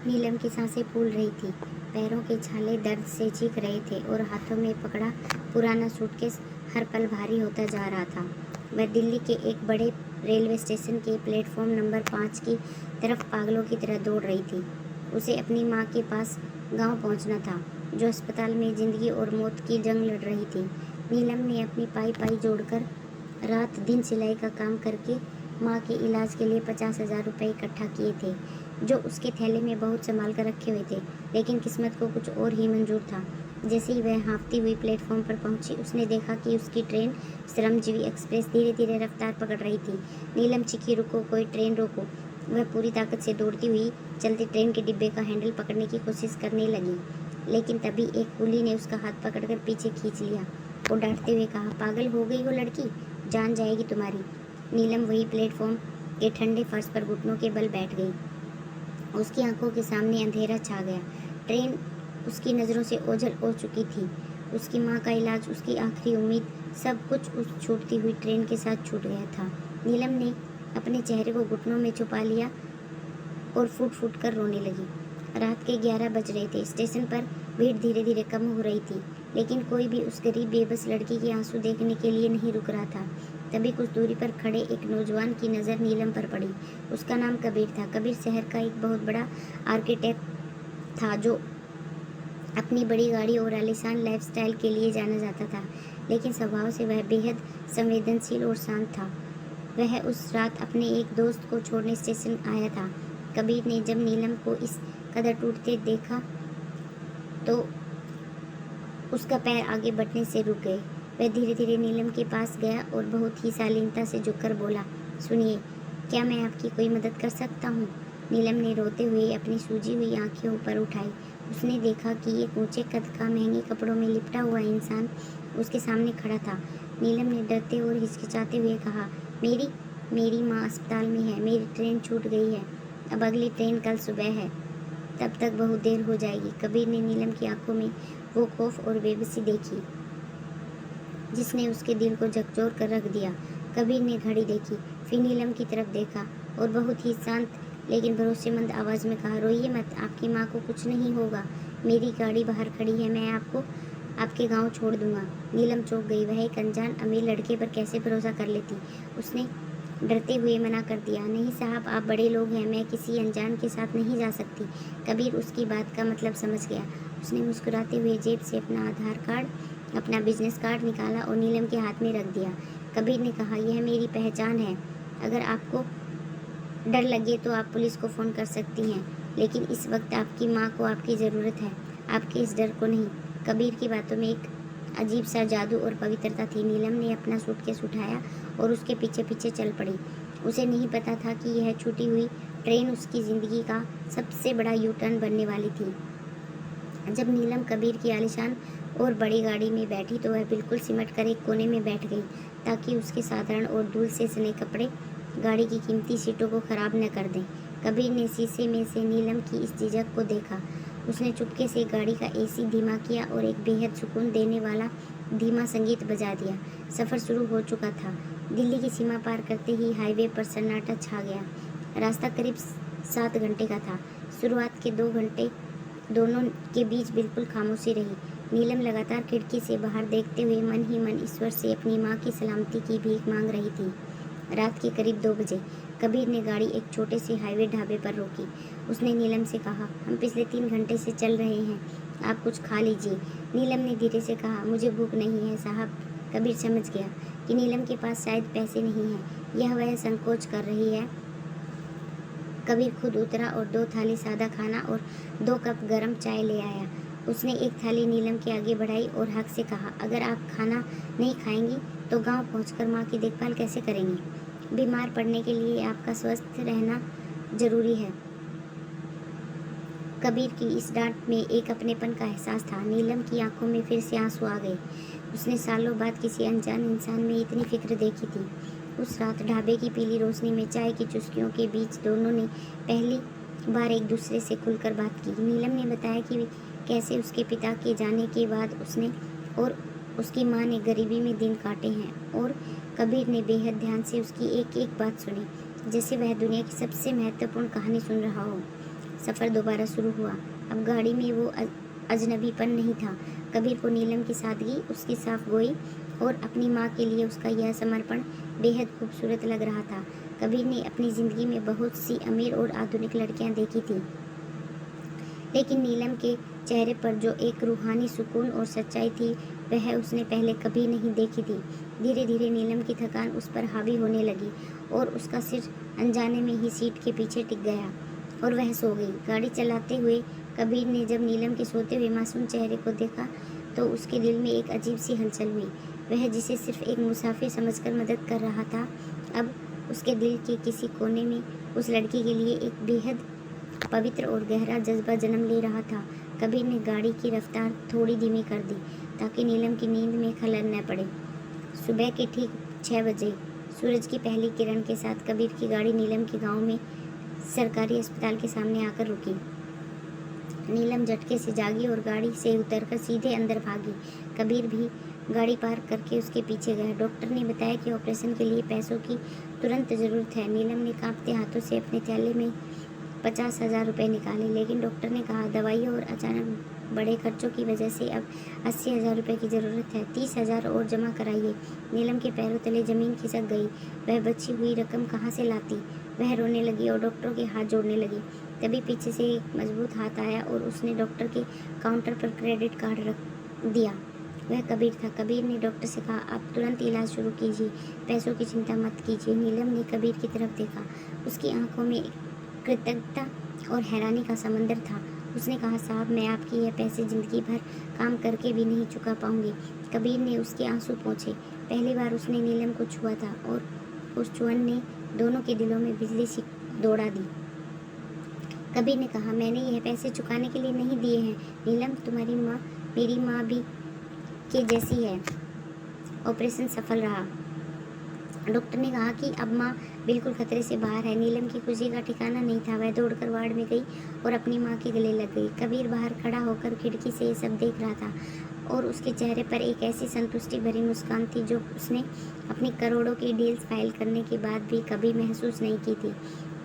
नीलम की सांसें फूल रही थी, पैरों के छाले दर्द से चीख रहे थे और हाथों में पकड़ा पुराना सूटकेस हर पल भारी होता जा रहा था। वह दिल्ली के एक बड़े रेलवे स्टेशन के प्लेटफॉर्म नंबर 5 की तरफ पागलों की तरह दौड़ रही थी। उसे अपनी माँ के पास गांव पहुंचना था, जो अस्पताल में जिंदगी और मौत की जंग लड़ रही थी। नीलम ने अपनी पाई पाई जोड़कर रात दिन सिलाई का काम करके माँ के इलाज के लिए 50,000 रुपये इकट्ठा किए थे, जो उसके थैले में बहुत संभाल कर रखे हुए थे। लेकिन किस्मत को कुछ और ही मंजूर था। जैसे ही वह हाँफती हुई प्लेटफॉर्म पर पहुंची, उसने देखा कि उसकी ट्रेन श्रमजीवी एक्सप्रेस धीरे धीरे रफ्तार पकड़ रही थी। नीलम चीखी, रुको, कोई ट्रेन रोको। वह पूरी ताकत से दौड़ती हुई चलती ट्रेन के डिब्बे का हैंडल पकड़ने की कोशिश करने लगी, लेकिन तभी एक कुली ने उसका हाथ पकड़कर पीछे खींच लिया और डांटते हुए कहा, पागल हो गई हो लड़की, जान जाएगी तुम्हारी। नीलम वही प्लेटफॉर्म के ठंडे फर्श पर घुटनों के बल बैठ गई। उसकी आंखों के सामने अंधेरा छा गया। ट्रेन उसकी नज़रों से ओझल हो चुकी थी। उसकी माँ का इलाज, उसकी आखिरी उम्मीद, सब कुछ उस छूटती हुई ट्रेन के साथ छूट गया था। नीलम ने अपने चेहरे को घुटनों में छुपा लिया और फूट फूट कर रोने लगी। रात के 11 बज रहे थे। स्टेशन पर भीड़ धीरे धीरे कम हो रही थी, लेकिन कोई भी उस गरीब बेबस लड़की के आंसू देखने के लिए नहीं रुक रहा था। तभी कुछ दूरी पर खड़े एक नौजवान की नज़र नीलम पर पड़ी। उसका नाम कबीर था। कबीर शहर का एक बहुत बड़ा आर्किटेक्ट था, जो अपनी बड़ी गाड़ी और आलीशान लाइफस्टाइल के लिए जाना जाता था, लेकिन स्वभाव से वह बेहद संवेदनशील और शांत था। वह उस रात अपने एक दोस्त को छोड़ने स्टेशन आया था। कबीर ने जब नीलम को इस कदर टूटते देखा तो उसका पैर आगे बढ़ने से रुक गए। वह धीरे धीरे नीलम के पास गया और बहुत ही शालीनता से झुककर बोला, सुनिए, क्या मैं आपकी कोई मदद कर सकता हूँ? नीलम ने रोते हुए अपनी सूजी हुई आंखें ऊपर उठाई। उसने देखा कि एक ऊंचे कद का महंगे कपड़ों में लिपटा हुआ इंसान उसके सामने खड़ा था। नीलम ने डरते और हिचकिचाते हुए कहा, मेरी मेरी माँ अस्पताल में है, मेरी ट्रेन छूट गई है, अब अगली ट्रेन कल सुबह है, तब तक बहुत देर हो जाएगी। कबीर ने नीलम की आंखों में वो खौफ और बेबसी देखी जिसने उसके दिल को झकझोर कर रख दिया। कबीर ने घड़ी देखी, फिर नीलम की तरफ देखा और बहुत ही शांत लेकिन भरोसेमंद आवाज़ में कहा, रोइए मत, आपकी माँ को कुछ नहीं होगा, मेरी गाड़ी बाहर खड़ी है, मैं आपको आपके गांव छोड़ दूंगा। नीलम चौंक गई। वह एक अनजान अमीर लड़के पर कैसे भरोसा कर लेती? उसने डरते हुए मना कर दिया, नहीं साहब, आप बड़े लोग हैं, मैं किसी अनजान के साथ नहीं जा सकती। कबीर उसकी बात का मतलब समझ गया। उसने मुस्कुराते हुए जेब से अपना आधार कार्ड, अपना बिजनेस कार्ड निकाला और नीलम के हाथ में रख दिया। कबीर ने कहा, यह मेरी पहचान है, अगर आपको डर लगे तो आप पुलिस को फ़ोन कर सकती हैं, लेकिन इस वक्त आपकी माँ को आपकी ज़रूरत है, आपके इस डर को नहीं। कबीर की बातों में एक अजीब सा जादू और पवित्रता थी। नीलम ने अपना सूटकेस उठाया और उसके पीछे पीछे चल पड़ी। उसे नहीं पता था कि यह छूटी हुई ट्रेन उसकी ज़िंदगी का सबसे बड़ा यू टर्न बनने वाली थी। जब नीलम कबीर की आलीशान और बड़ी गाड़ी में बैठी तो वह बिल्कुल सिमट कर एक कोने में बैठ गई, ताकि उसके साधारण और धूल से सने कपड़े गाड़ी की कीमती सीटों को खराब न कर दें। कबीर ने शीशे में से नीलम की इस झिझक को देखा। उसने चुपके से गाड़ी का एसी धीमा किया और एक बेहद सुकून देने वाला धीमा संगीत बजा दिया। सफ़र शुरू हो चुका था। दिल्ली की सीमा पार करते ही हाईवे पर सन्नाटा छा गया। रास्ता करीब 7 घंटे का था। शुरुआत के 2 घंटे दोनों के बीच बिल्कुल खामोशी रही। नीलम लगातार खिड़की से बाहर देखते हुए मन ही मन ईश्वर से अपनी माँ की सलामती की भीख मांग रही थी। रात के करीब 2 बजे कबीर ने गाड़ी एक छोटे से हाईवे ढाबे पर रोकी। उसने नीलम से कहा, हम पिछले 3 घंटे से चल रहे हैं, आप कुछ खा लीजिए। नीलम ने धीरे से कहा, मुझे भूख नहीं है साहब। कबीर समझ गया कि नीलम के पास शायद पैसे नहीं हैं, यह वह संकोच कर रही है। कबीर खुद उतरा और 2 थाली सादा खाना और 2 कप गरम चाय ले आया। उसने एक थाली नीलम के आगे बढ़ाई और हक से कहा, अगर आप खाना नहीं खाएंगी तो गांव पहुंचकर माँ की देखभाल कैसे करेंगी? बीमार पड़ने के लिए आपका स्वस्थ रहना जरूरी है। कबीर की इस डांट में एक अपनेपन का एहसास था। नीलम की आंखों में फिर से आंसू आ गए। उसने सालों बाद किसी अनजान इंसान में इतनी फिक्र देखी थी। उस रात ढाबे की पीली रोशनी में चाय की चुस्कियों के बीच दोनों ने पहली बार एक दूसरे से खुलकर बात की। नीलम ने बताया कि कैसे उसके पिता के जाने के बाद उसने और उसकी माँ ने गरीबी में दिन काटे हैं, और कबीर ने बेहद ध्यान से उसकी एक एक बात सुनी, जैसे वह दुनिया की सबसे महत्वपूर्ण कहानी सुन रहा हो। सफ़र दोबारा शुरू हुआ। अब गाड़ी में वो अजनबीपन नहीं था। कबीर को नीलम की सादगी, उसकी साफ गोई और अपनी माँ के लिए उसका यह समर्पण बेहद खूबसूरत लग रहा था। कबीर ने अपनी ज़िंदगी में बहुत सी अमीर और आधुनिक लड़कियां देखी थी, लेकिन नीलम के चेहरे पर जो एक रूहानी सुकून और सच्चाई थी, वह उसने पहले कभी नहीं देखी थी। धीरे धीरे नीलम की थकान उस पर हावी होने लगी और उसका सिर अनजाने में ही सीट के पीछे टिक गया और वह सो गई। गाड़ी चलाते हुए कबीर ने जब नीलम के सोते हुए मासूम चेहरे को देखा तो उसके दिल में एक अजीब सी हलचल हुई। वह जिसे सिर्फ एक मुसाफिर समझकर मदद कर रहा था, अब उसके दिल के किसी कोने में उस लड़की के लिए एक बेहद पवित्र और गहरा जज्बा जन्म ले रहा था। कबीर ने गाड़ी की रफ्तार थोड़ी धीमी कर दी ताकि नीलम की नींद में खलल न पड़े। सुबह के ठीक 6 बजे सूरज की पहली किरण के साथ कबीर की गाड़ी नीलम के गांव में सरकारी अस्पताल के सामने आकर रुकी। नीलम झटके से जागी और गाड़ी से उतरकर सीधे अंदर भागी। कबीर भी गाड़ी पार्क करके उसके पीछे गया। डॉक्टर ने बताया कि ऑपरेशन के लिए पैसों की तुरंत ज़रूरत है। नीलम ने कांपते हाथों से अपने थैले में 50,000 रुपये निकाले, लेकिन डॉक्टर ने कहा दवाइयों और अचानक बड़े खर्चों की वजह से अब 80,000 रुपये की ज़रूरत है। 30,000 और जमा कराइए। नीलम के पैरों तले ज़मीन खिसक गई। वह बची हुई रकम कहाँ से लाती? वह रोने लगी और डॉक्टरों के हाथ जोड़ने लगी। तभी पीछे से एक मजबूत हाथ आया और उसने डॉक्टर के काउंटर पर क्रेडिट कार्ड रख दिया। वह कबीर था। कबीर ने डॉक्टर से कहा, आप तुरंत इलाज शुरू कीजिए, पैसों की चिंता मत कीजिए। नीलम ने कबीर की तरफ देखा। उसकी आंखों में कृतज्ञता और हैरानी का समंदर था। उसने कहा, साहब, मैं आपकी यह पैसे ज़िंदगी भर काम करके भी नहीं चुका पाऊंगी। कबीर ने उसके आंसू पोंछे। पहली बार उसने नीलम को छुआ था और उस छुअन ने दोनों के दिलों में बिजली सी दौड़ा दी। कबीर ने कहा, मैंने यह पैसे चुकाने के लिए नहीं दिए हैं नीलम, तुम्हारी माँ मेरी माँ भी के जैसी है। ऑपरेशन सफल रहा। डॉक्टर ने कहा कि अब माँ बिल्कुल खतरे से बाहर है। नीलम की खुशी का ठिकाना नहीं था। वह दौड़कर वार्ड में गई और अपनी माँ के गले लग गई। कबीर बाहर खड़ा होकर खिड़की से ये सब देख रहा था और उसके चेहरे पर एक ऐसी संतुष्टि भरी मुस्कान थी जो उसने अपनी करोड़ों की डील्स फाइल करने के बाद भी कभी महसूस नहीं की थी।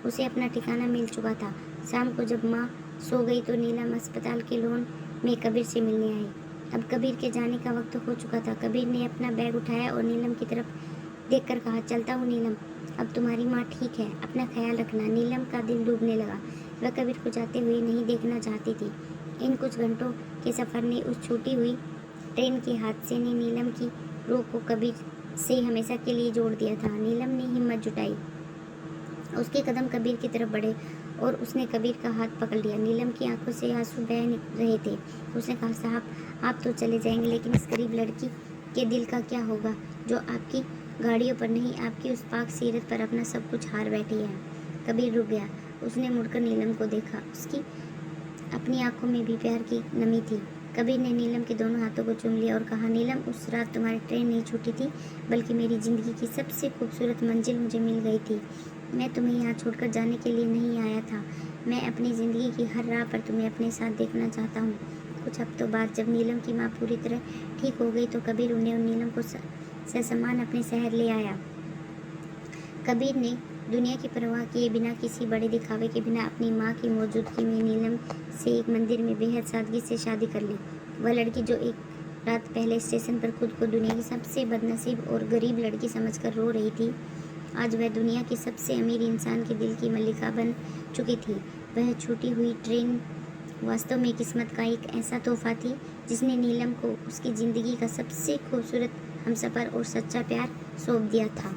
उसे अपना ठिकाना मिल चुका था। शाम को जब माँ सो गई तो नीलम अस्पताल के लॉन में कबीर से मिलने आई। अब कबीर के जाने का वक्त हो चुका था। कबीर ने अपना बैग उठाया और नीलम की तरफ देखकर कहा, चलता हूँ नीलम, अब तुम्हारी माँ ठीक है, अपना ख्याल रखना। नीलम का दिल डूबने लगा। वह कबीर को जाते हुए नहीं देखना चाहती थी। इन कुछ घंटों के सफ़र ने, उस छूटी हुई ट्रेन के हादसे ने नीलम की रूह को कबीर से हमेशा के लिए जोड़ दिया था। नीलम ने हिम्मत जुटाई। उसके कदम कबीर की तरफ बढ़े और उसने कबीर का हाथ पकड़ लिया। नीलम की आंखों से आंसू बह रहे थे। उसने कहा, साहब, आप तो चले जाएंगे, लेकिन इस गरीब लड़की के दिल का क्या होगा जो आपकी गाड़ियों पर नहीं, आपकी उस पाक सीरत पर अपना सब कुछ हार बैठी है। कबीर रुक गया। उसने मुड़कर नीलम को देखा। उसकी अपनी आंखों में भी प्यार की नमी थी। कबीर ने नीलम के दोनों हाथों को चूम लिया और कहा, नीलम, उस रात तुम्हारी ट्रेन नहीं छूटी थी, बल्कि मेरी ज़िंदगी की सबसे खूबसूरत मंजिल मुझे मिल गई थी। मैं तुम्हें यहाँ छोड़कर जाने के लिए नहीं आया था। मैं अपनी ज़िंदगी की हर राह पर तुम्हें अपने साथ देखना चाहता हूँ। कुछ हफ्तों बाद जब नीलम की माँ पूरी तरह ठीक हो गई तो कबीर उन्हें और नीलम को ससम्मान अपने शहर ले आया। कबीर ने दुनिया की परवाह किए बिना, किसी बड़े दिखावे के बिना, अपनी माँ की मौजूदगी में नीलम से एक मंदिर में बेहद सादगी से शादी कर ली। वह लड़की जो एक रात पहले स्टेशन पर खुद को दुनिया की सबसे बदनसीब और गरीब लड़की समझकर रो रही थी, आज वह दुनिया की सबसे अमीर इंसान के दिल की मल्लिका बन चुकी थी। वह छूटी हुई ट्रेन वास्तव में किस्मत का एक ऐसा तोहफा थी जिसने नीलम को उसकी ज़िंदगी का सबसे खूबसूरत हमसफ़र और सच्चा प्यार सौंप दिया था।